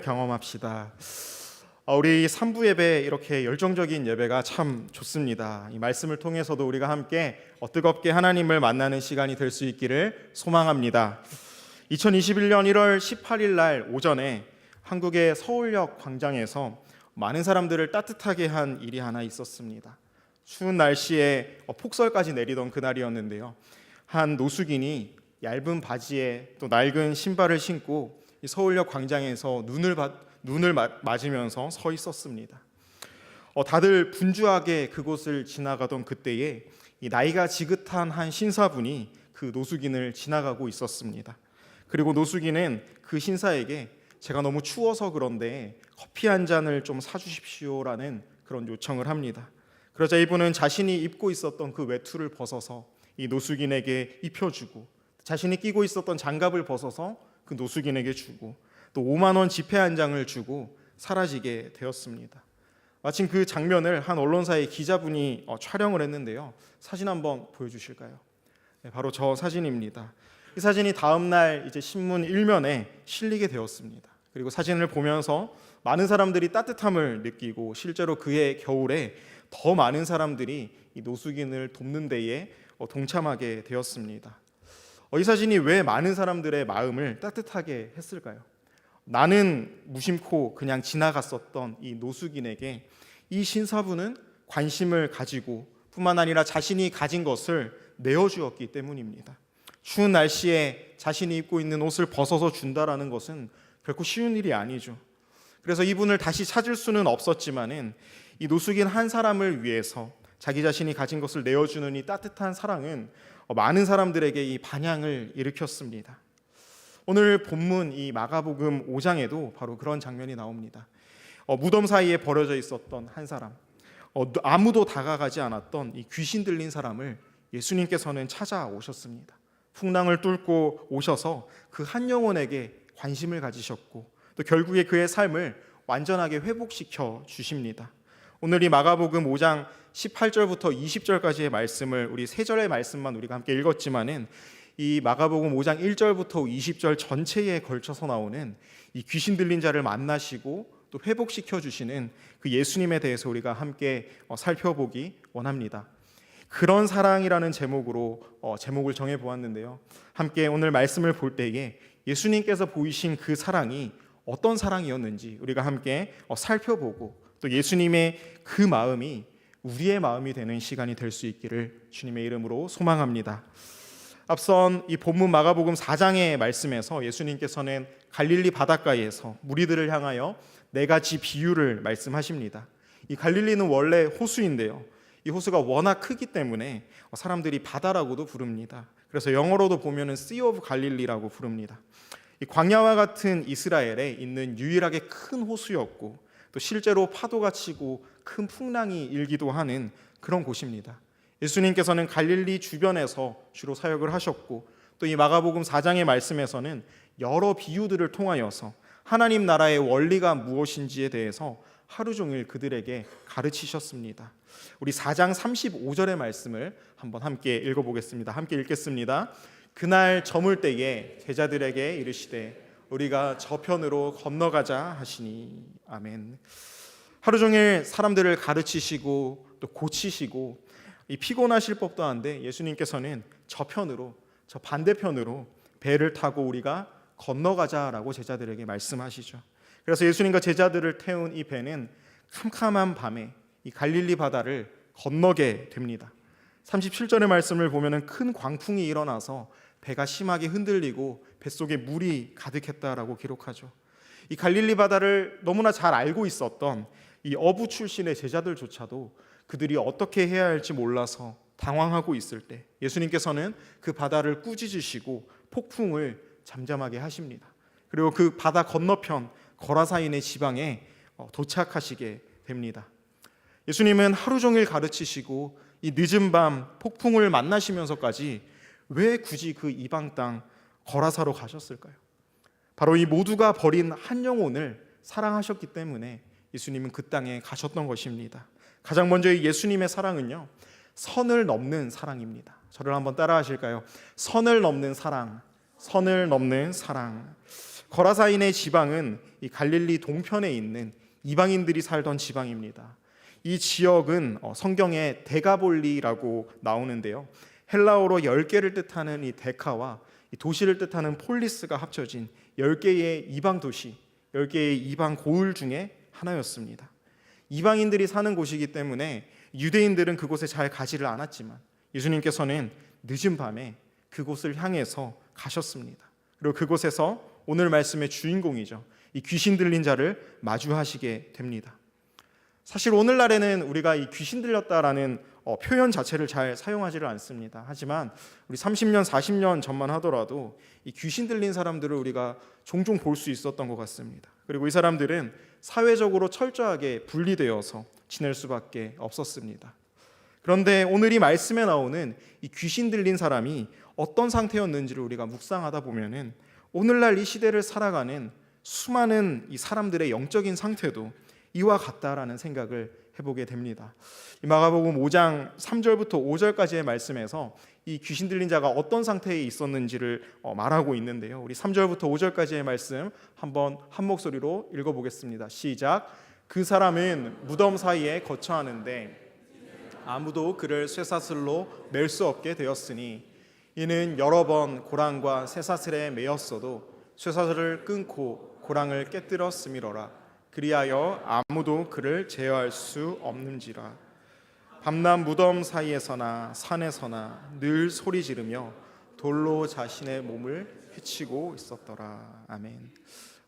경험합시다. 우리 3부 예배 이렇게 열정적인 예배가 참 좋습니다. 이 말씀을 통해서도 우리가 함께 뜨겁게 하나님을 만나는 시간이 될 수 있기를 소망합니다. 2021년 1월 18일 날 오전에 한국의 서울역 광장에서 많은 사람들을 따뜻하게 한 일이 하나 있었습니다. 추운 날씨에 폭설까지 내리던 그날이었는데요. 한 노숙인이 얇은 바지에 또 낡은 신발을 신고 서울역 광장에서 눈을 맞으면서 서 있었습니다. 다들 분주하게 그곳을 지나가던 그때에 이 나이가 지긋한 한 신사분이 그 노숙인을 지나가고 있었습니다. 그리고 노숙인은 그 신사에게 제가 너무 추워서 그런데 커피 한 잔을 좀 사주십시오라는 그런 요청을 합니다. 그러자 이분은 자신이 입고 있었던 그 외투를 벗어서 이 노숙인에게 입혀주고, 자신이 끼고 있었던 장갑을 벗어서 그 노숙인에게 주고, 또 5만 원 지폐 한 장을 주고 사라지게 되었습니다. 마침 그 장면을 한 언론사의 기자분이 촬영을 했는데요. 사진 한번 보여주실까요? 네, 바로 저 사진입니다. 이 사진이 다음 날 이제 신문 1면에 실리게 되었습니다. 그리고 사진을 보면서 많은 사람들이 따뜻함을 느끼고 실제로 그해 겨울에 더 많은 사람들이 이 노숙인을 돕는 데에 동참하게 되었습니다. 이 사진이 왜 많은 사람들의 마음을 따뜻하게 했을까요? 나는 무심코 그냥 지나갔었던 이 노숙인에게 이 신사분은 관심을 가지고 뿐만 아니라 자신이 가진 것을 내어주었기 때문입니다. 추운 날씨에 자신이 입고 있는 옷을 벗어서 준다라는 것은 결코 쉬운 일이 아니죠. 그래서 이분을 다시 찾을 수는 없었지만은 이 노숙인 한 사람을 위해서 자기 자신이 가진 것을 내어주는 이 따뜻한 사랑은 많은 사람들에게 이 반향을 일으켰습니다. 오늘 본문 이 마가복음 5장에도 바로 그런 장면이 나옵니다. 무덤 사이에 버려져 있었던 한 사람, 아무도 다가가지 않았던 이 귀신 들린 사람을 예수님께서는 찾아오셨습니다. 풍랑을 뚫고 오셔서 그 한 영혼에게 관심을 가지셨고, 또 결국에 그의 삶을 완전하게 회복시켜 주십니다. 오늘 이 마가복음 5장 18절부터 20절까지의 말씀을 우리 세 절의 말씀만 우리가 함께 읽었지만은 이 마가복음 5장 1절부터 20절 전체에 걸쳐서 나오는 이 귀신 들린 자를 만나시고 또 회복시켜 주시는 그 예수님에 대해서 우리가 함께 살펴보기 원합니다. 그런 사랑이라는 제목으로 제목을 정해 보았는데요. 함께 오늘 말씀을 볼 때에 예수님께서 보이신 그 사랑이 어떤 사랑이었는지 우리가 함께 살펴보고, 또 예수님의 그 마음이 우리의 마음이 되는 시간이 될 수 있기를 주님의 이름으로 소망합니다. 앞선 이 본문 마가복음 4장의 말씀에서 예수님께서는 갈릴리 바닷가에서 무리들을 향하여 네 가지 비유를 말씀하십니다. 이 갈릴리는 원래 호수인데요. 이 호수가 워낙 크기 때문에 사람들이 바다라고도 부릅니다. 그래서 영어로도 보면은 Sea of Galilee라고 부릅니다. 이 광야와 같은 이스라엘에 있는 유일하게 큰 호수였고, 또 실제로 파도가 치고 큰 풍랑이 일기도 하는 그런 곳입니다. 예수님께서는 갈릴리 주변에서 주로 사역을 하셨고, 또 이 마가복음 4장의 말씀에서는 여러 비유들을 통하여서 하나님 나라의 원리가 무엇인지에 대해서 하루 종일 그들에게 가르치셨습니다. 우리 4장 35절의 말씀을 한번 함께 읽어보겠습니다. 함께 읽겠습니다. 그날 저물 때에 제자들에게 이르시되 우리가 저편으로 건너가자 하시니. 아멘. 하루 종일 사람들을 가르치시고 또 고치시고 피곤하실 법도 한데 예수님께서는 저편으로, 저 반대편으로 배를 타고 우리가 건너가자라고 제자들에게 말씀하시죠. 그래서 예수님과 제자들을 태운 이 배는 캄캄한 밤에 이 갈릴리 바다를 건너게 됩니다. 37절의 말씀을 보면은 큰 광풍이 일어나서 배가 심하게 흔들리고 뱃속에 물이 가득했다라고 기록하죠. 이 갈릴리 바다를 너무나 잘 알고 있었던 이 어부 출신의 제자들조차도 그들이 어떻게 해야 할지 몰라서 당황하고 있을 때 예수님께서는 그 바다를 꾸짖으시고 폭풍을 잠잠하게 하십니다. 그리고 그 바다 건너편 거라사인의 지방에 도착하시게 됩니다. 예수님은 하루 종일 가르치시고 이 늦은 밤 폭풍을 만나시면서까지 왜 굳이 그 이방 땅 거라사로 가셨을까요? 바로 이 모두가 버린 한 영혼을 사랑하셨기 때문에 예수님은 그 땅에 가셨던 것입니다. 가장 먼저 이 예수님의 사랑은요, 선을 넘는 사랑입니다. 저를 한번 따라 하실까요? 선을 넘는 사랑, 선을 넘는 사랑. 거라사인의 지방은 이 갈릴리 동편에 있는 이방인들이 살던 지방입니다. 이 지역은 성경에 데가볼리라고 나오는데요. 헬라어로 10개를 뜻하는 이 데카와 이 도시를 뜻하는 폴리스가 합쳐진 10개의 이방 도시, 10개의 이방 고을 중에 하나였습니다. 이방인들이 사는 곳이기 때문에 유대인들은 그곳에 잘 가지를 않았지만 예수님께서는 늦은 밤에 그곳을 향해서 가셨습니다. 그리고 그곳에서 오늘 말씀의 주인공이죠, 이 귀신 들린 자를 마주하시게 됩니다. 사실 오늘날에는 우리가 이 귀신 들렸다라는 표현 자체를 잘 사용하지를 않습니다. 하지만 우리 30년, 40년 전만 하더라도 이 귀신 들린 사람들을 우리가 종종 볼 수 있었던 것 같습니다. 그리고 이 사람들은 사회적으로 철저하게 분리되어서 지낼 수밖에 없었습니다. 그런데 오늘 이 말씀에 나오는 이 귀신 들린 사람이 어떤 상태였는지를 우리가 묵상하다 보면은 오늘날 이 시대를 살아가는 수많은 이 사람들의 영적인 상태도 이와 같다라는 생각을 해보게 됩니다. 이 마가복음 5장 3절부터 5절까지의 말씀에서 이 귀신 들린 자가 어떤 상태에 있었는지를 말하고 있는데요. 우리 3절부터 5절까지의 말씀 한번 한 목소리로 읽어보겠습니다. 시작. 그 사람은 무덤 사이에 거처하는데 아무도 그를 쇠사슬로 맬 수 없게 되었으니 이는 여러 번 고랑과 쇠사슬에 매였어도 쇠사슬을 끊고 고랑을 깨뜨렸음이로라. 그리하여 아무도 그를 제어할 수 없는지라. 밤낮 무덤 사이에서나 산에서나 늘 소리 지르며 돌로 자신의 몸을 해치고 있었더라. 아멘.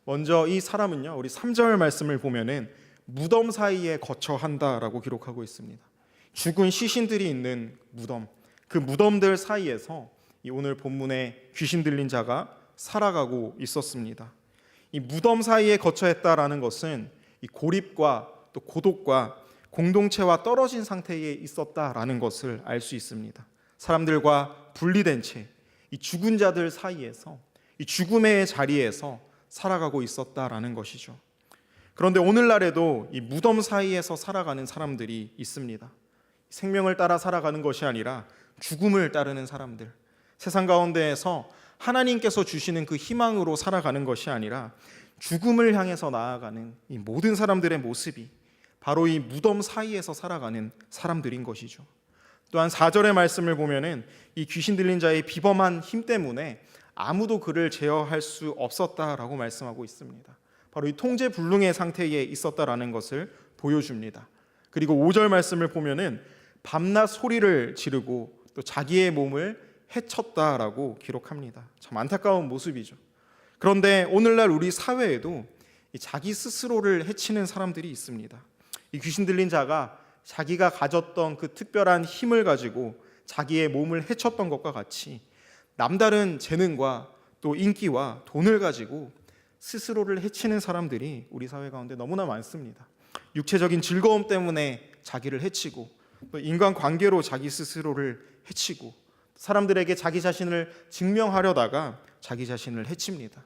먼저 이 사람은요, 우리 3절 말씀을 보면은 무덤 사이에 거처한다라고 기록하고 있습니다. 죽은 시신들이 있는 무덤, 그 무덤들 사이에서 이 오늘 본문에 귀신 들린 자가 살아가고 있었습니다. 이 무덤 사이에 거처했다라는 것은 이 고립과 또 고독과 공동체와 떨어진 상태에 있었다라는 것을 알 수 있습니다. 사람들과 분리된 채 이 죽은 자들 사이에서 이 죽음의 자리에서 살아가고 있었다라는 것이죠. 그런데 오늘날에도 이 무덤 사이에서 살아가는 사람들이 있습니다. 생명을 따라 살아가는 것이 아니라 죽음을 따르는 사람들, 세상 가운데에서 하나님께서 주시는 그 희망으로 살아가는 것이 아니라 죽음을 향해서 나아가는 이 모든 사람들의 모습이 바로 이 무덤 사이에서 살아가는 사람들인 것이죠. 또한 4절의 말씀을 보면은 이 귀신 들린 자의 비범한 힘 때문에 아무도 그를 제어할 수 없었다라고 말씀하고 있습니다. 바로 이 통제불능의 상태에 있었다라는 것을 보여줍니다. 그리고 5절 말씀을 보면은 밤낮 소리를 지르고 또 자기의 몸을 해쳤다라고 기록합니다. 참 안타까운 모습이죠. 그런데 오늘날 우리 사회에도 이 자기 스스로를 해치는 사람들이 있습니다. 이 귀신 들린 자가 자기가 가졌던 그 특별한 힘을 가지고 자기의 몸을 해쳤던 것과 같이 남다른 재능과 또 인기와 돈을 가지고 스스로를 해치는 사람들이 우리 사회 가운데 너무나 많습니다. 육체적인 즐거움 때문에 자기를 해치고 또 인간관계로 자기 스스로를 해치고 사람들에게 자기 자신을 증명하려다가 자기 자신을 해칩니다.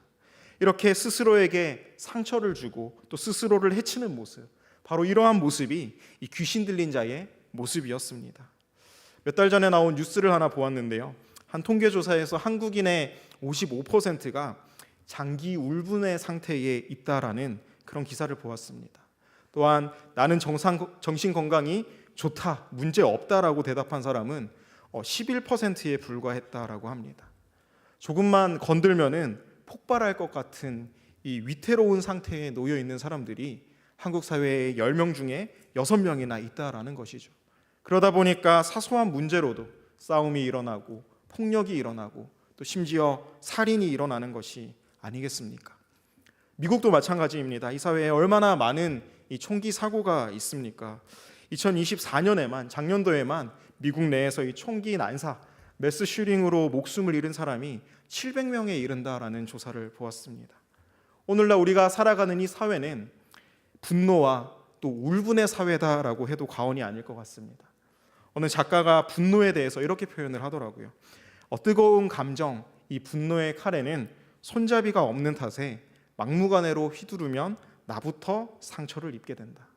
이렇게 스스로에게 상처를 주고 또 스스로를 해치는 모습, 바로 이러한 모습이 이 귀신 들린 자의 모습이었습니다. 몇 달 전에 나온 뉴스를 하나 보았는데요. 한 통계조사에서 한국인의 55%가 장기 울분의 상태에 있다라는 그런 기사를 보았습니다. 또한 나는 정신건강이 좋다, 문제 없다라고 대답한 사람은 11%에 불과했다라고 합니다. 조금만 건들면은 폭발할 것 같은 이 위태로운 상태에 놓여 있는 사람들이 한국 사회의 10명 중에 6명이나 있다라는 것이죠. 그러다 보니까 사소한 문제로도 싸움이 일어나고 폭력이 일어나고 또 심지어 살인이 일어나는 것이 아니겠습니까? 미국도 마찬가지입니다. 이 사회에 얼마나 많은 이 총기 사고가 있습니까? 2024년에만 작년도에만 미국 내에서 이 총기 난사, 매스 슈링으로 목숨을 잃은 사람이 700명에 이른다라는 조사를 보았습니다. 오늘날 우리가 살아가는 이 사회는 분노와 또 울분의 사회다라고 해도 과언이 아닐 것 같습니다. 어느 작가가 분노에 대해서 이렇게 표현을 하더라고요. 뜨거운 감정, 이 분노의 칼에는 손잡이가 없는 탓에 막무가내로 휘두르면 나부터 상처를 입게 된다.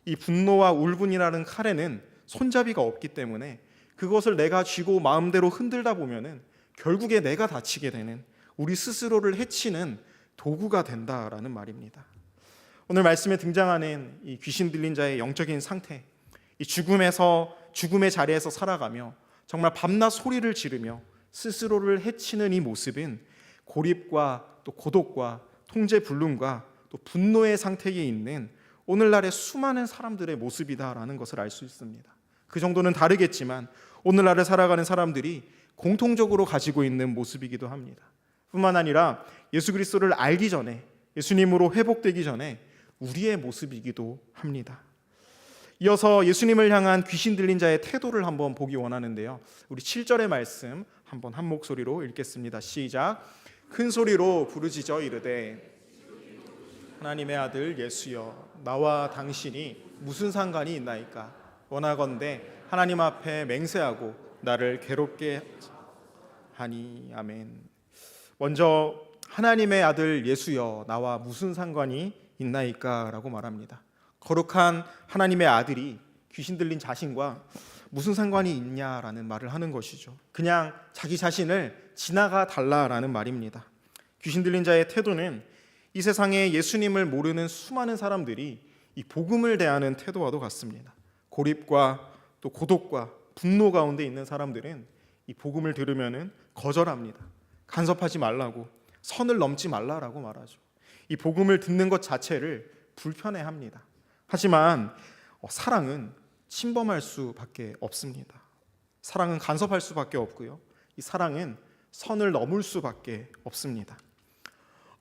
이 분노와 울분이라는 칼에는 손잡이가 없기 때문에 그것을 내가 쥐고 마음대로 흔들다 보면은 결국에 내가 다치게 되는, 우리 스스로를 해치는 도구가 된다라는 말입니다. 오늘 말씀에 등장하는 이 귀신 들린 자의 영적인 상태, 이 죽음의 자리에서 살아가며 정말 밤낮 소리를 지르며 스스로를 해치는 이 모습은 고립과 또 고독과 통제불능과 또 분노의 상태에 있는 오늘날의 수많은 사람들의 모습이다라는 것을 알 수 있습니다. 그 정도는 다르겠지만 오늘날을 살아가는 사람들이 공통적으로 가지고 있는 모습이기도 합니다. 뿐만 아니라 예수 그리스도를 알기 전에, 예수님으로 회복되기 전에 우리의 모습이기도 합니다. 이어서 예수님을 향한 귀신 들린 자의 태도를 한번 보기 원하는데요. 우리 7절의 말씀 한번 한 목소리로 읽겠습니다. 시작. 큰 소리로 부르짖어 이르되 하나님의 아들 예수여, 나와 당신이 무슨 상관이 있나이까? 원하건대 하나님 앞에 맹세하고 나를 괴롭게 하니. 아멘. 먼저 하나님의 아들 예수여, 나와 무슨 상관이 있나이까? 라고 말합니다. 거룩한 하나님의 아들이 귀신 들린 자신과 무슨 상관이 있냐라는 말을 하는 것이죠. 그냥 자기 자신을 지나가 달라라는 말입니다. 귀신 들린 자의 태도는 이 세상에 예수님을 모르는 수많은 사람들이 이 복음을 대하는 태도와도 같습니다. 고립과 또 고독과 분노 가운데 있는 사람들은 이 복음을 들으면은 거절합니다. 간섭하지 말라고, 선을 넘지 말라라고 말하죠. 이 복음을 듣는 것 자체를 불편해합니다. 하지만 사랑은 침범할 수밖에 없습니다. 사랑은 간섭할 수밖에 없고요. 이 사랑은 선을 넘을 수밖에 없습니다.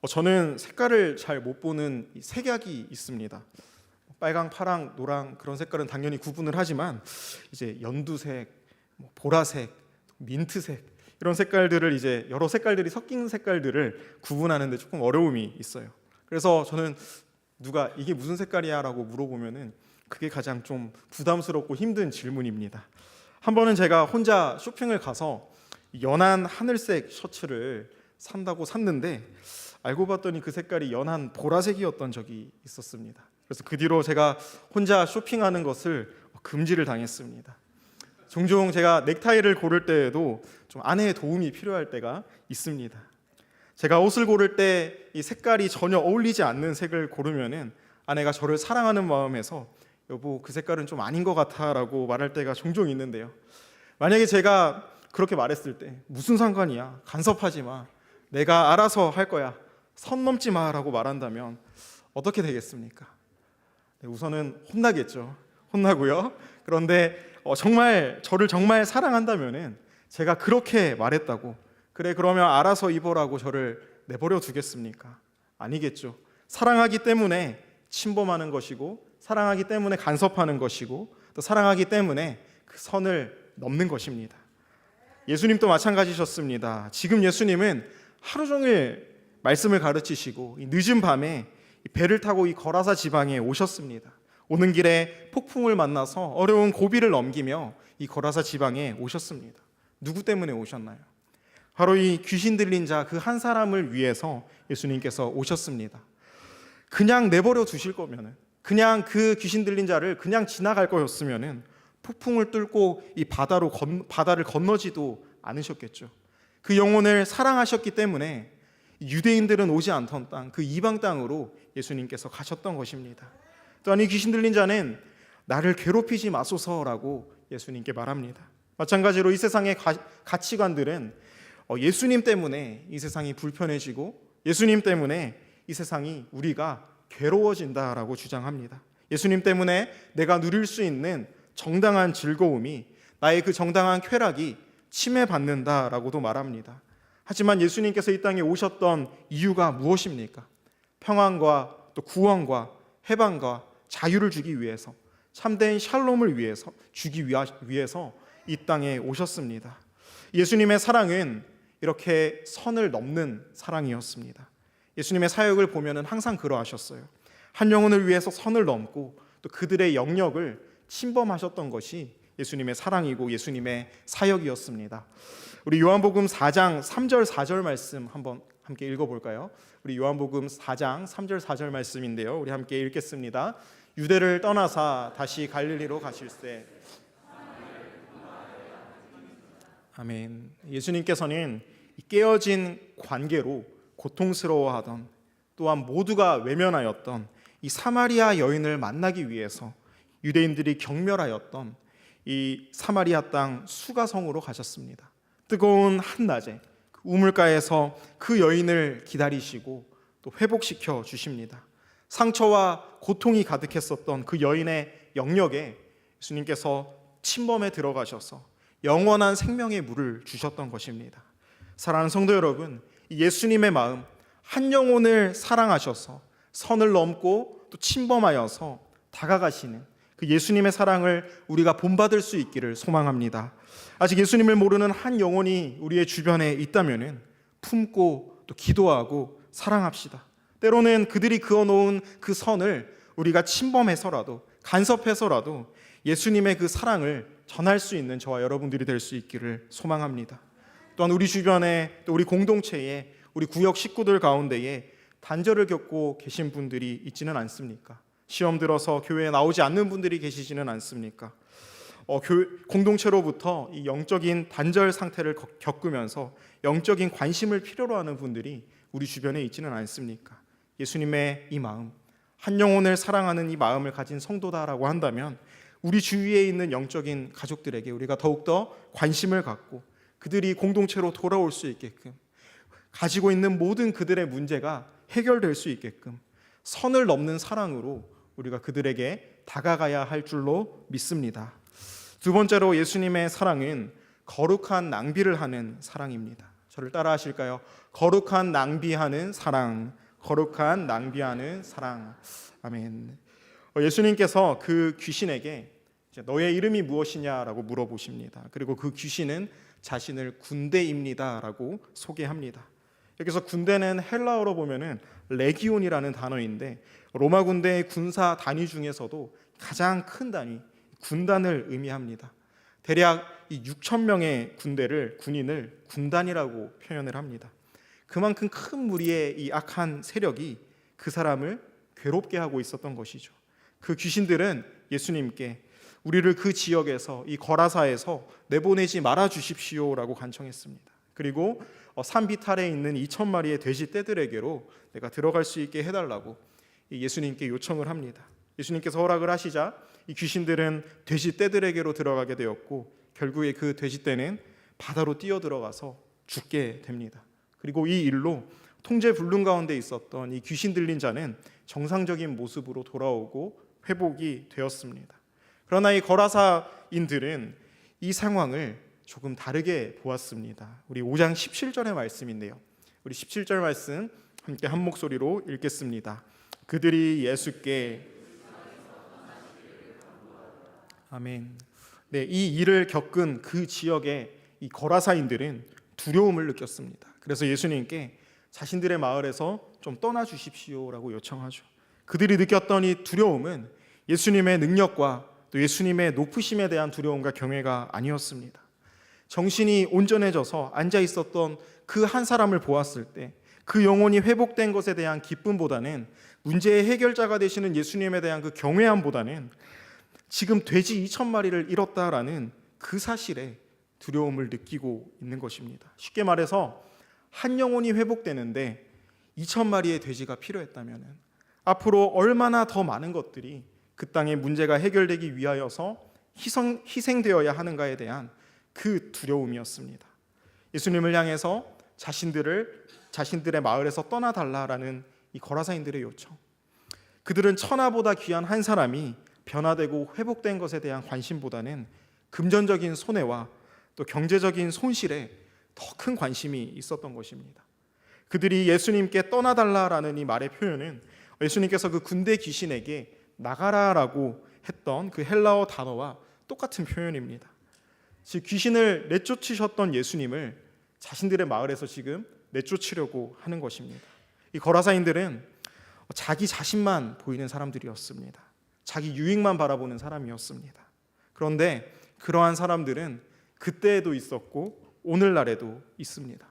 저는 색깔을 잘 못 보는 이 색약이 있습니다. 빨강, 파랑, 노랑 그런 색깔은 당연히 구분을 하지만 이제 연두색, 보라색, 민트색 이런 색깔들을 이제 여러 색깔들이 섞인 색깔들을 구분하는데 조금 어려움이 있어요. 그래서 저는 누가 이게 무슨 색깔이야라고 물어보면은 그게 가장 좀 부담스럽고 힘든 질문입니다. 한 번은 제가 혼자 쇼핑을 가서 연한 하늘색 셔츠를 산다고 샀는데 알고 봤더니 그 색깔이 연한 보라색이었던 적이 있었습니다. 그래서 그 뒤로 제가 혼자 쇼핑하는 것을 금지를 당했습니다. 종종 제가 넥타이를 고를 때에도 좀 아내의 도움이 필요할 때가 있습니다. 제가 옷을 고를 때 이 색깔이 전혀 어울리지 않는 색을 고르면은 아내가 저를 사랑하는 마음에서 여보 그 색깔은 좀 아닌 것 같아라고 말할 때가 종종 있는데요. 만약에 제가 그렇게 말했을 때 무슨 상관이야, 간섭하지 마, 내가 알아서 할 거야, 선 넘지 마라고 말한다면 어떻게 되겠습니까? 우선은 혼나겠죠. 혼나고요. 그런데 저를 정말 사랑한다면은 제가 그렇게 말했다고, 그래 그러면 알아서 입어라고 저를 내버려 두겠습니까? 아니겠죠. 사랑하기 때문에 침범하는 것이고, 사랑하기 때문에 간섭하는 것이고, 또 사랑하기 때문에 그 선을 넘는 것입니다. 예수님도 마찬가지셨습니다. 지금 예수님은 하루 종일 말씀을 가르치시고 늦은 밤에 배를 타고 이 거라사 지방에 오셨습니다. 오는 길에 폭풍을 만나서 어려운 고비를 넘기며 이 거라사 지방에 오셨습니다. 누구 때문에 오셨나요? 바로 이 귀신 들린 자 그 한 사람을 위해서 예수님께서 오셨습니다. 그냥 내버려 두실 거면은, 그냥 그 귀신 들린 자를 그냥 지나갈 거였으면은 폭풍을 뚫고 이 바다를 건너지도 않으셨겠죠. 그 영혼을 사랑하셨기 때문에 유대인들은 오지 않던 땅, 그 이방 땅으로 예수님께서 가셨던 것입니다. 또한 이 귀신 들린 자는 나를 괴롭히지 마소서라고 예수님께 말합니다. 마찬가지로 이 세상의 가치관들은 예수님 때문에 이 세상이 불편해지고 예수님 때문에 이 세상이 우리가 괴로워진다라고 주장합니다. 예수님 때문에 내가 누릴 수 있는 정당한 즐거움이, 나의 그 정당한 쾌락이 침해받는다라고도 말합니다. 하지만 예수님께서 이 땅에 오셨던 이유가 무엇입니까? 평안과 또 구원과 해방과 자유를 주기 위해서, 참된 샬롬을 주기 위해서 이 땅에 오셨습니다. 예수님의 사랑은 이렇게 선을 넘는 사랑이었습니다. 예수님의 사역을 보면은 항상 그러하셨어요. 한 영혼을 위해서 선을 넘고 또 그들의 영역을 침범하셨던 것이 예수님의 사랑이고 예수님의 사역이었습니다. 우리 요한복음 4장 3절 4절 말씀 한번 함께 읽어볼까요? 우리 요한복음 4장 3절 4절 말씀인데요, 우리 함께 읽겠습니다. 유대를 떠나사 다시 갈릴리로 가실새. 아멘. 예수님께서는 깨어진 관계로 고통스러워하던 또한 모두가 외면하였던 이 사마리아 여인을 만나기 위해서 유대인들이 경멸하였던 이 사마리아 땅 수가성으로 가셨습니다. 뜨거운 한낮에 그 우물가에서 그 여인을 기다리시고 또 회복시켜 주십니다. 상처와 고통이 가득했었던 그 여인의 영역에 예수님께서 침범에 들어가셔서 영원한 생명의 물을 주셨던 것입니다. 사랑하는 성도 여러분, 예수님의 마음, 한 영혼을 사랑하셔서 선을 넘고 또 침범하여서 다가가시는 그 예수님의 사랑을 우리가 본받을 수 있기를 소망합니다. 아직 예수님을 모르는 한 영혼이 우리의 주변에 있다면 품고 또 기도하고 사랑합시다. 때로는 그들이 그어놓은 그 선을 우리가 침범해서라도 간섭해서라도 예수님의 그 사랑을 전할 수 있는 저와 여러분들이 될 수 있기를 소망합니다. 또한 우리 주변에 또 우리 공동체에 우리 구역 식구들 가운데에 단절을 겪고 계신 분들이 있지는 않습니까? 시험 들어서 교회에 나오지 않는 분들이 계시지는 않습니까? 공동체로부터 이 영적인 단절 상태를 겪으면서 영적인 관심을 필요로 하는 분들이 우리 주변에 있지는 않습니까? 예수님의 이 마음, 한 영혼을 사랑하는 이 마음을 가진 성도다라고 한다면 우리 주위에 있는 영적인 가족들에게 우리가 더욱더 관심을 갖고 그들이 공동체로 돌아올 수 있게끔, 가지고 있는 모든 그들의 문제가 해결될 수 있게끔 선을 넘는 사랑으로 우리가 그들에게 다가가야 할 줄로 믿습니다. 두 번째로 예수님의 사랑은 거룩한 낭비를 하는 사랑입니다. 저를 따라 하실까요? 거룩한 낭비하는 사랑, 거룩한 낭비하는 사랑. 아멘. 예수님께서 그 귀신에게 너의 이름이 무엇이냐라고 물어보십니다. 그리고 그 귀신은 자신을 군대입니다라고 소개합니다. 여기서 군대는 헬라어로 보면은 레기온이라는 단어인데 로마 군대의 군사 단위 중에서도 가장 큰 단위, 군단을 의미합니다. 대략 이 6천 명의 군인을 군단이라고 표현을 합니다. 그만큼 큰 무리의 이 악한 세력이 그 사람을 괴롭게 하고 있었던 것이죠. 그 귀신들은 예수님께 우리를 그 지역에서, 이 거라사에서 내보내지 말아 주십시오라고 간청했습니다. 그리고 산 비탈에 있는 2천 마리의 돼지 떼들에게로 내가 들어갈 수 있게 해달라고 예수님께 요청을 합니다. 예수님께서 허락을 하시자 이 귀신들은 돼지 떼들에게로 들어가게 되었고 결국에 그 돼지 떼는 바다로 뛰어들어가서 죽게 됩니다. 그리고 이 일로 통제 불능 가운데 있었던 이 귀신 들린 자는 정상적인 모습으로 돌아오고 회복이 되었습니다. 그러나 이 거라사인들은 이 상황을 조금 다르게 보았습니다. 우리 5장 17절의 말씀인데요. 우리 17절 말씀 함께 한 목소리로 읽겠습니다. 그들이 예수께 아멘. 네, 이 일을 겪은 그 지역의 이 거라사인들은 두려움을 느꼈습니다. 그래서 예수님께 자신들의 마을에서 좀 떠나 주십시오라고 요청하죠. 그들이 느꼈던 이 두려움은 예수님의 능력과 또 예수님의 높으심에 대한 두려움과 경외가 아니었습니다. 정신이 온전해져서 앉아 있었던 그 한 사람을 보았을 때 그 영혼이 회복된 것에 대한 기쁨보다는 문제의 해결자가 되시는 예수님에 대한 그 경외함보다는 지금 돼지 2천 마리를 잃었다라는 그 사실에 두려움을 느끼고 있는 것입니다. 쉽게 말해서 한 영혼이 회복되는데 2천 마리의 돼지가 필요했다면 앞으로 얼마나 더 많은 것들이 그 땅의 문제가 해결되기 위하여서 희생되어야 하는가에 대한 그 두려움이었습니다. 예수님을 향해서 자신들의 마을에서 떠나달라라는 이 거라사인들의 요청. 그들은 천하보다 귀한 한 사람이 변화되고 회복된 것에 대한 관심보다는 금전적인 손해와 또 경제적인 손실에 더 큰 관심이 있었던 것입니다. 그들이 예수님께 떠나달라라는 이 말의 표현은 예수님께서 그 군대 귀신에게 나가라라고 했던 그 헬라어 단어와 똑같은 표현입니다. 즉 귀신을 내쫓으셨던 예수님을 자신들의 마을에서 지금 내쫓으려고 하는 것입니다. 이 거라사인들은 자기 자신만 보이는 사람들이었습니다. 자기 유익만 바라보는 사람이었습니다. 그런데 그러한 사람들은 그때에도 있었고 오늘날에도 있습니다.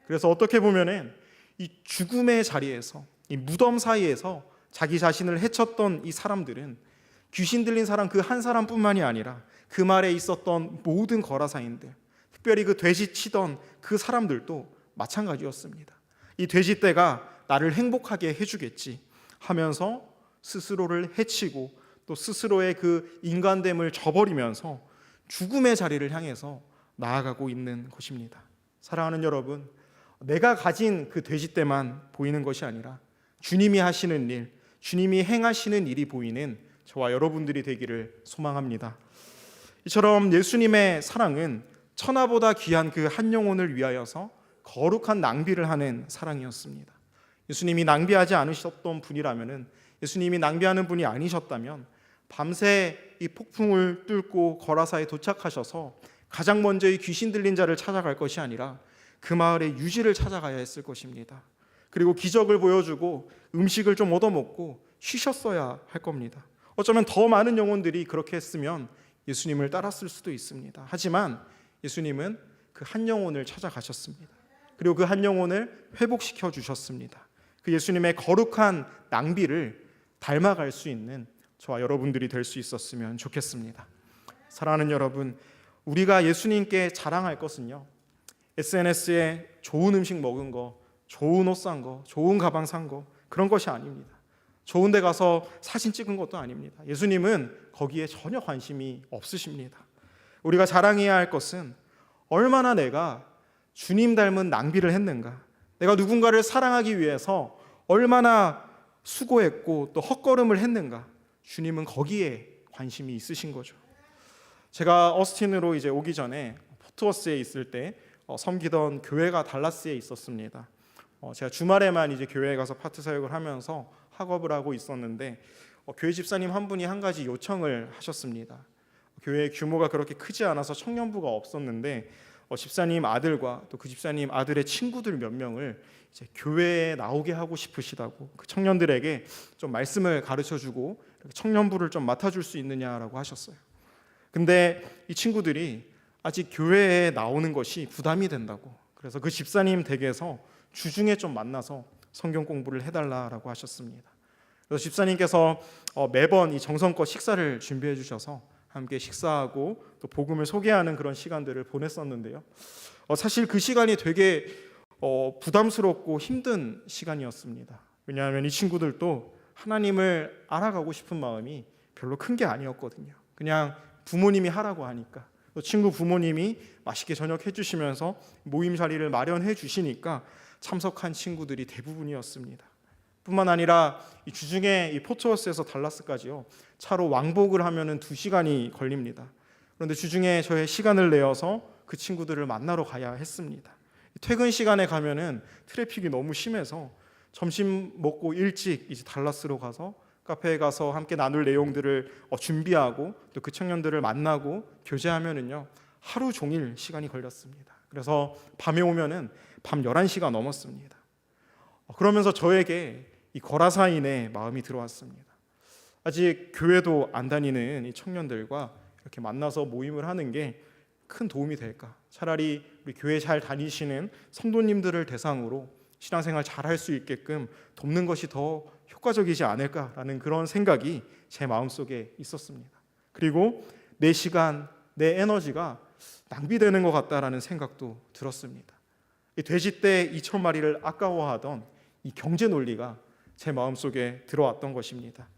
그래서 어떻게 보면은 이 죽음의 자리에서, 이 무덤 사이에서 자기 자신을 해쳤던 이 사람들은 귀신 들린 사람 그 한 사람뿐만이 아니라 그 말에 있었던 모든 거라사인들, 특별히 그 돼지 치던 그 사람들도 마찬가지였습니다. 이 돼지떼가 나를 행복하게 해주겠지 하면서 스스로를 해치고 또 스스로의 그 인간됨을 저버리면서 죽음의 자리를 향해서 나아가고 있는 것입니다. 사랑하는 여러분, 내가 가진 그 돼지떼만 보이는 것이 아니라 주님이 하시는 일, 주님이 행하시는 일이 보이는 저와 여러분들이 되기를 소망합니다. 이처럼 예수님의 사랑은 천하보다 귀한 그 한 영혼을 위하여서 거룩한 낭비를 하는 사랑이었습니다. 예수님이 낭비하지 않으셨던 분이라면, 예수님이 낭비하는 분이 아니셨다면 밤새 이 폭풍을 뚫고 거라사에 도착하셔서 가장 먼저 이 귀신 들린 자를 찾아갈 것이 아니라 그 마을의 유지를 찾아가야 했을 것입니다. 그리고 기적을 보여주고 음식을 좀 얻어먹고 쉬셨어야 할 겁니다. 어쩌면 더 많은 영혼들이 그렇게 했으면 예수님을 따랐을 수도 있습니다. 하지만 예수님은 그 한 영혼을 찾아가셨습니다. 그리고 그 한 영혼을 회복시켜 주셨습니다. 그 예수님의 거룩한 낭비를 닮아갈 수 있는 저와 여러분들이 될 수 있었으면 좋겠습니다. 사랑하는 여러분, 우리가 예수님께 자랑할 것은요, SNS에 좋은 음식 먹은 거, 좋은 옷 산 거, 좋은 가방 산 거, 그런 것이 아닙니다. 좋은 데 가서 사진 찍은 것도 아닙니다. 예수님은 거기에 전혀 관심이 없으십니다. 우리가 자랑해야 할 것은 얼마나 내가 주님 닮은 낭비를 했는가, 내가 누군가를 사랑하기 위해서 얼마나 수고했고 또 헛걸음을 했는가, 주님은 거기에 관심이 있으신 거죠. 제가 어스틴으로 이제 오기 전에 포트워스에 있을 때 섬기던 교회가 달라스에 있었습니다. 제가 주말에만 이제 교회에 가서 파트 사역을 하면서 학업을 하고 있었는데 교회 집사님 한 분이 한 가지 요청을 하셨습니다. 교회의 규모가 그렇게 크지 않아서 청년부가 없었는데 집사님 아들과 또 그 집사님 아들의 친구들 몇 명을 이제 교회에 나오게 하고 싶으시다고, 그 청년들에게 좀 말씀을 가르쳐주고 청년부를 좀 맡아줄 수 있느냐라고 하셨어요. 근데 이 친구들이 아직 교회에 나오는 것이 부담이 된다고, 그래서 그 집사님 댁에서 주중에 좀 만나서 성경 공부를 해달라고 하셨습니다. 그래서 집사님께서 매번 이 정성껏 식사를 준비해 주셔서 함께 식사하고 또 복음을 소개하는 그런 시간들을 보냈었는데요. 사실 그 시간이 되게 부담스럽고 힘든 시간이었습니다. 왜냐하면 이 친구들도 하나님을 알아가고 싶은 마음이 별로 큰 게 아니었거든요. 그냥 부모님이 하라고 하니까, 또 친구 부모님이 맛있게 저녁 해주시면서 모임 자리를 마련해 주시니까 참석한 친구들이 대부분이었습니다. 뿐만 아니라 이 주중에 이 포트워스에서 달라스까지요, 차로 왕복을 하면은 2시간이 걸립니다. 그런데 주중에 저의 시간을 내어서 그 친구들을 만나러 가야 했습니다. 퇴근 시간에 가면은 트래픽이 너무 심해서 점심 먹고 일찍 이제 달라스로 가서 카페에 가서 함께 나눌 내용들을 준비하고 또 그 청년들을 만나고 교제하면은요, 하루 종일 시간이 걸렸습니다. 그래서 밤에 오면은 밤 11시가 넘었습니다. 그러면서 저에게 이 거라사인의 마음이 들어왔습니다. 아직 교회도 안 다니는 이 청년들과 이렇게 만나서 모임을 하는 게 큰 도움이 될까? 차라리 우리 교회 잘 다니시는 성도님들을 대상으로 신앙생활 잘 할 수 있게끔 돕는 것이 더 효과적이지 않을까라는 그런 생각이 제 마음속에 있었습니다. 그리고 내 시간, 내 에너지가 낭비되는 것 같다라는 생각도 들었습니다. 이 돼지떼 2,000마리를 아까워하던 이 경제 논리가 제 마음속에 들어왔던 것입니다.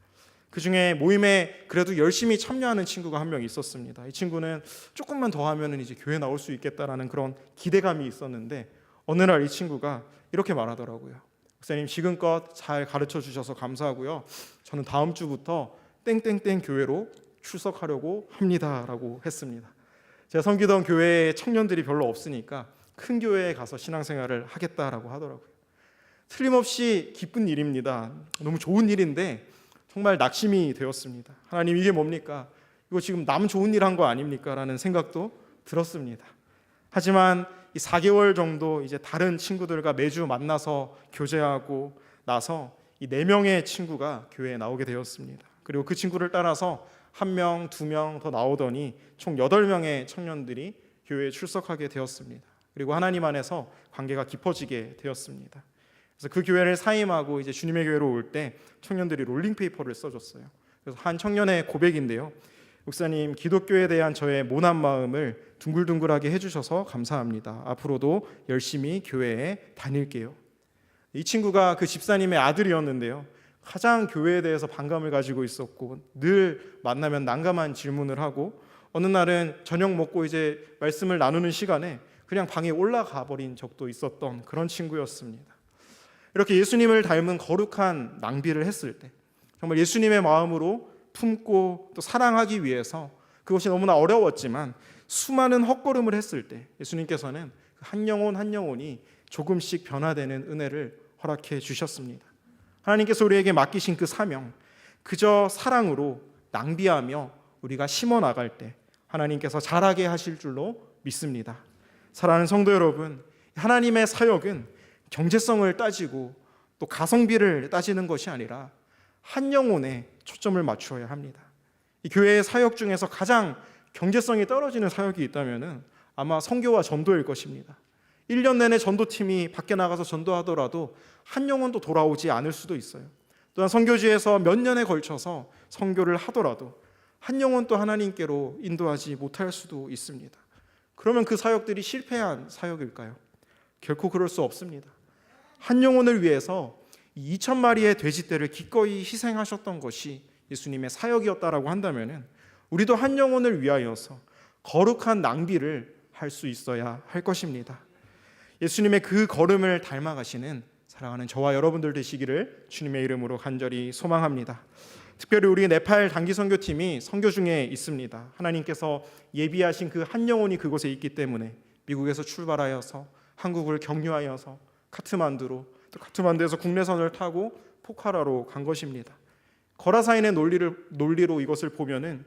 그 중에 모임에 그래도 열심히 참여하는 친구가 한 명 있었습니다. 이 친구는 조금만 더 하면 이제 교회 나올 수 있겠다라는 그런 기대감이 있었는데 어느 날 이 친구가 이렇게 말하더라고요. 목사님, 지금껏 잘 가르쳐 주셔서 감사하고요. 저는 다음 주부터 땡땡땡 교회로 출석하려고 합니다라고 했습니다. 제가 섬기던 교회에 청년들이 별로 없으니까 큰 교회에 가서 신앙생활을 하겠다라고 하더라고요. 틀림없이 기쁜 일입니다. 너무 좋은 일인데 정말 낙심이 되었습니다. 하나님, 이게 뭡니까? 이거 지금 남 좋은 일 한 거 아닙니까? 라는 생각도 들었습니다. 하지만 이 4개월 정도 이제 다른 친구들과 매주 만나서 교제하고 나서 이 4명의 친구가 교회에 나오게 되었습니다. 그리고 그 친구를 따라서 1명, 2명 더 나오더니 총 8명의 청년들이 교회에 출석하게 되었습니다. 그리고 하나님 안에서 관계가 깊어지게 되었습니다. 그래서 그 교회를 사임하고 이제 주님의 교회로 올 때 청년들이 롤링페이퍼를 써줬어요. 그래서 한 청년의 고백인데요. 목사님, 기독교에 대한 저의 모난 마음을 둥글둥글하게 해주셔서 감사합니다. 앞으로도 열심히 교회에 다닐게요. 이 친구가 그 집사님의 아들이었는데요, 가장 교회에 대해서 반감을 가지고 있었고 늘 만나면 난감한 질문을 하고 어느 날은 저녁 먹고 이제 말씀을 나누는 시간에 그냥 방에 올라가 버린 적도 있었던 그런 친구였습니다. 이렇게 예수님을 닮은 거룩한 낭비를 했을 때 정말 예수님의 마음으로 품고 또 사랑하기 위해서 그것이 너무나 어려웠지만 수많은 헛걸음을 했을 때 예수님께서는 한 영혼 한 영혼이 조금씩 변화되는 은혜를 허락해 주셨습니다. 하나님께서 우리에게 맡기신 그 사명, 그저 사랑으로 낭비하며 우리가 심어 나갈 때 하나님께서 자라게 하실 줄로 믿습니다. 사랑하는 성도 여러분, 하나님의 사역은 경제성을 따지고 또 가성비를 따지는 것이 아니라 한 영혼에 초점을 맞추어야 합니다. 이 교회의 사역 중에서 가장 경제성이 떨어지는 사역이 있다면 아마 선교와 전도일 것입니다. 1년 내내 전도팀이 밖에 나가서 전도하더라도 한 영혼도 돌아오지 않을 수도 있어요. 또한 선교지에서 몇 년에 걸쳐서 선교를 하더라도 한 영혼도 하나님께로 인도하지 못할 수도 있습니다. 그러면 그 사역들이 실패한 사역일까요? 결코 그럴 수 없습니다. 한 영혼을 위해서 2,000마리의 돼지떼를 기꺼이 희생하셨던 것이 예수님의 사역이었다라고 한다면 우리도 한 영혼을 위하여서 거룩한 낭비를 할 수 있어야 할 것입니다. 예수님의 그 걸음을 닮아가시는 사랑하는 저와 여러분들 되시기를 주님의 이름으로 간절히 소망합니다. 특별히 우리 네팔 단기 선교팀이 선교 중에 있습니다. 하나님께서 예비하신 그 한 영혼이 그곳에 있기 때문에 미국에서 출발하여서 한국을 경유하여서 카트만두로, 또 카트만두에서 국내선을 타고 포카라로 간 것입니다. 거라사인의 논리로 이것을 보면은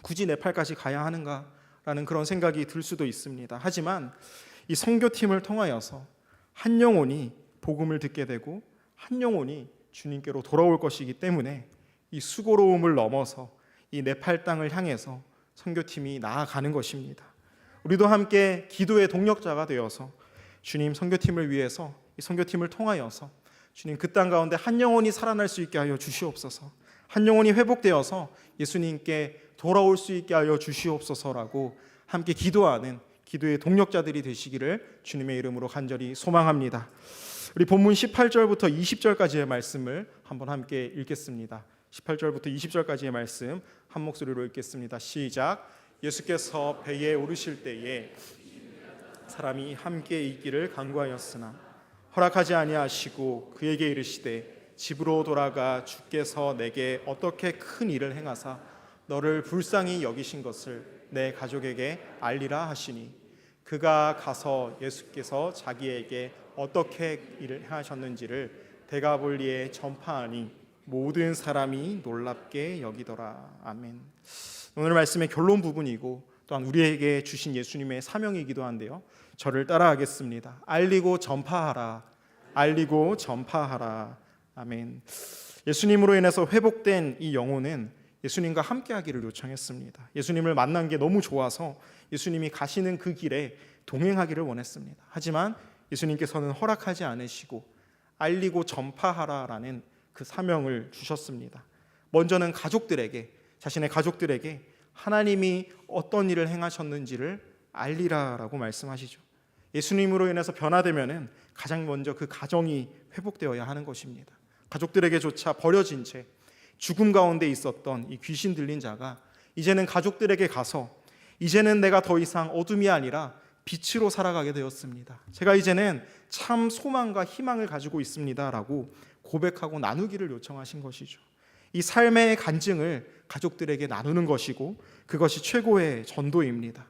굳이 네팔까지 가야 하는가라는 그런 생각이 들 수도 있습니다. 하지만 이 선교팀을 통하여서 한 영혼이 복음을 듣게 되고 한 영혼이 주님께로 돌아올 것이기 때문에 이 수고로움을 넘어서 이 네팔 땅을 향해서 선교팀이 나아가는 것입니다. 우리도 함께 기도의 동력자가 되어서 주님 선교팀을 위해서 이 선교팀을 통하여서 주님 그 땅 가운데 한 영혼이 살아날 수 있게 하여 주시옵소서, 한 영혼이 회복되어서 예수님께 돌아올 수 있게 하여 주시옵소서라고 함께 기도하는 기도의 동력자들이 되시기를 주님의 이름으로 간절히 소망합니다. 우리 본문 18절부터 20절까지의 말씀을 한번 함께 읽겠습니다. 18절부터 20절까지의 말씀 한 목소리로 읽겠습니다. 시작. 예수께서 배에 오르실 때에 사람이 함께 있기를 간구하였으나 허락하지 아니하시고 그에게 이르시되 집으로 돌아가 주께서 내게 어떻게 큰 일을 행하사 너를 불쌍히 여기신 것을 내 가족에게 알리라 하시니 그가 가서 예수께서 자기에게 어떻게 일을 행하셨는지를 데가볼리에 전파하니 모든 사람이 놀랍게 여기더라. 아멘. 오늘 말씀의 결론 부분이고 또한 우리에게 주신 예수님의 사명이기도 한데요, 저를 따라하겠습니다. 알리고 전파하라. 알리고 전파하라. 아멘. 예수님으로 인해서 회복된 이 영혼은 예수님과 함께하기를 요청했습니다. 예수님을 만난 게 너무 좋아서 예수님이 가시는 그 길에 동행하기를 원했습니다. 하지만 예수님께서는 허락하지 않으시고 알리고 전파하라라는 그 사명을 주셨습니다. 먼저는 가족들에게, 자신의 가족들에게 하나님이 어떤 일을 행하셨는지를 알리라라고 말씀하시죠. 예수님으로 인해서 변화되면은 가장 먼저 그 가정이 회복되어야 하는 것입니다. 가족들에게조차 버려진 채 죽음 가운데 있었던 이 귀신 들린 자가 이제는 가족들에게 가서 이제는 내가 더 이상 어둠이 아니라 빛으로 살아가게 되었습니다. 제가 이제는 참 소망과 희망을 가지고 있습니다라고 고백하고 나누기를 요청하신 것이죠. 이 삶의 간증을 가족들에게 나누는 것이고 그것이 최고의 전도입니다.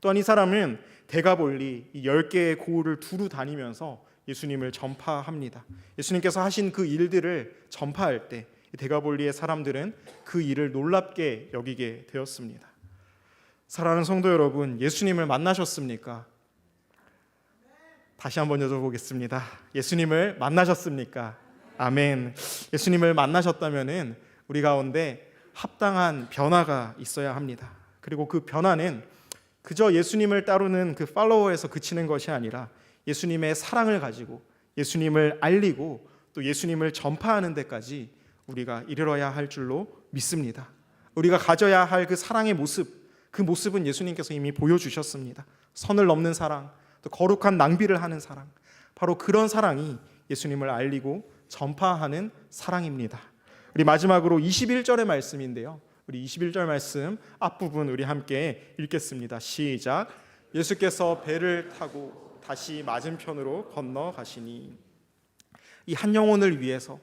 또한 이 사람은 데가볼리 10개의 고을을 두루 다니면서 예수님을 전파합니다. 예수님께서 하신 그 일들을 전파할 때 데가볼리의 사람들은 그 일을 놀랍게 여기게 되었습니다. 사랑하는 성도 여러분, 예수님을 만나셨습니까? 다시 한번 여쭤보겠습니다. 예수님을 만나셨습니까? 아멘. 예수님을 만나셨다면은 우리 가운데 합당한 변화가 있어야 합니다. 그리고 그 변화는 그저 예수님을 따르는 그 팔로워에서 그치는 것이 아니라 예수님의 사랑을 가지고 예수님을 알리고 또 예수님을 전파하는 데까지 우리가 이르러야 할 줄로 믿습니다. 우리가 가져야 할 그 사랑의 모습, 그 모습은 예수님께서 이미 보여주셨습니다. 선을 넘는 사랑, 또 거룩한 낭비를 하는 사랑, 바로 그런 사랑이 예수님을 알리고 전파하는 사랑입니다. 우리 마지막으로 21절의 말씀인데요. 우리 21절 말씀 앞부분 우리 함께 읽겠습니다. 시작. 예수께서 배를 타고 다시 맞은편으로 건너가시니. 이 한 영혼을 위해서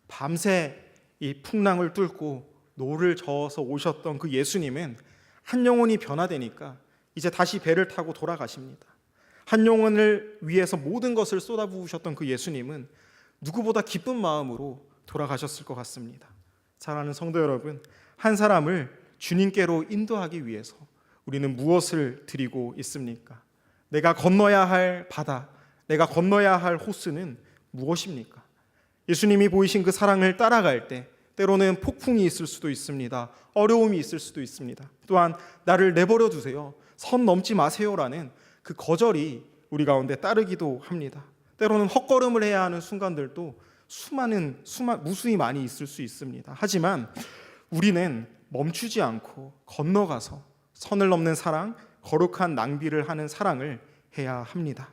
밤새 이 풍랑을 뚫고 노를 저어서 오셨던 그 예수님은 한 영혼이 변화되니까 이제 다시 배를 타고 돌아가십니다. 한 영혼을 위해서 모든 것을 쏟아부으셨던 그 예수님은 누구보다 기쁜 마음으로 돌아가셨을 것 같습니다. 사랑하는 성도 여러분, 한 사람을 주님께로 인도하기 위해서 우리는 무엇을 드리고 있습니까? 내가 건너야 할 바다, 내가 건너야 할 호수는 무엇입니까? 예수님이 보이신 그 사랑을 따라갈 때 때로는 폭풍이 있을 수도 있습니다. 어려움이 있을 수도 있습니다. 또한 나를 내버려 두세요, 선 넘지 마세요라는 그 거절이 우리 가운데 따르기도 합니다. 때로는 헛걸음을 해야 하는 순간들도 무수히 많이 있을 수 있습니다. 하지만 우리는 멈추지 않고 건너가서 선을 넘는 사랑, 거룩한 낭비를 하는 사랑을 해야 합니다.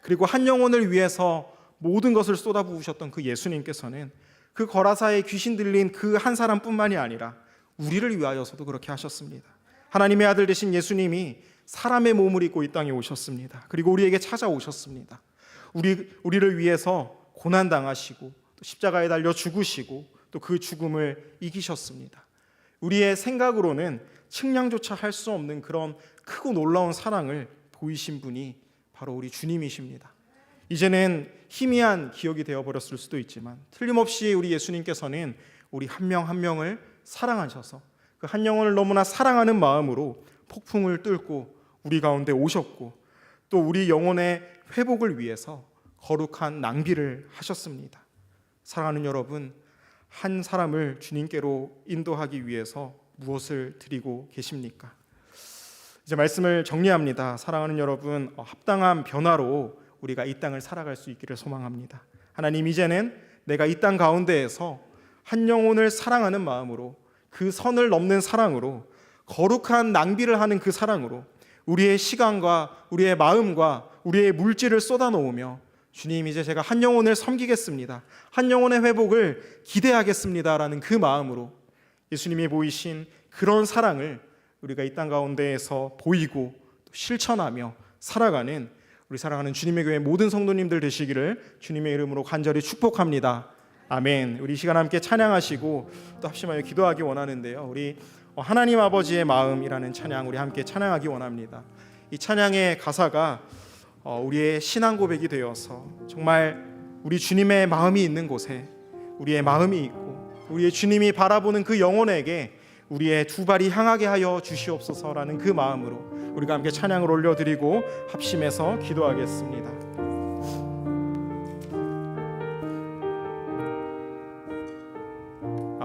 그리고 한 영혼을 위해서 모든 것을 쏟아부으셨던 그 예수님께서는 그 거라사에 귀신 들린 그 한 사람뿐만이 아니라 우리를 위하여서도 그렇게 하셨습니다. 하나님의 아들 되신 예수님이 사람의 몸을 입고 이 땅에 오셨습니다. 그리고 우리에게 찾아오셨습니다. 우리를 위해서 고난당하시고 또 십자가에 달려 죽으시고 또 그 죽음을 이기셨습니다. 우리의 생각으로는 측량조차 할 수 없는 그런 크고 놀라운 사랑을 보이신 분이 바로 우리 주님이십니다. 이제는 희미한 기억이 되어버렸을 수도 있지만 틀림없이 우리 예수님께서는 우리 한 명 한 명을 사랑하셔서 그 한 영혼을 너무나 사랑하는 마음으로 폭풍을 뚫고 우리 가운데 오셨고 또 우리 영혼의 회복을 위해서 거룩한 낭비를 하셨습니다. 사랑하는 여러분, 한 사람을 주님께로 인도하기 위해서 무엇을 드리고 계십니까? 이제 말씀을 정리합니다. 사랑하는 여러분, 합당한 변화로 우리가 이 땅을 살아갈 수 있기를 소망합니다. 하나님, 이제는 내가 이 땅 가운데에서 한 영혼을 사랑하는 마음으로, 그 선을 넘는 사랑으로, 거룩한 낭비를 하는 그 사랑으로 우리의 시간과 우리의 마음과 우리의 물질을 쏟아놓으며 주님, 이제 제가 한 영혼을 섬기겠습니다, 한 영혼의 회복을 기대하겠습니다라는 그 마음으로 예수님이 보이신 그런 사랑을 우리가 이 땅 가운데에서 보이고 또 실천하며 살아가는 우리 사랑하는 주님의 교회 모든 성도님들 되시기를 주님의 이름으로 간절히 축복합니다. 아멘. 우리 이 시간 함께 찬양하시고 또 합심하여 기도하기 원하는데요. 우리 하나님 아버지의 마음이라는 찬양 우리 함께 찬양하기 원합니다. 이 찬양의 가사가 우리의 신앙 고백이 되어서 정말 우리 주님의 마음이 있는 곳에 우리의 마음이 있고 우리의 주님이 바라보는 그 영혼에게 우리의 두 발이 향하게 하여 주시옵소서라는 그 마음으로 우리가 함께 찬양을 올려드리고 합심해서 기도하겠습니다.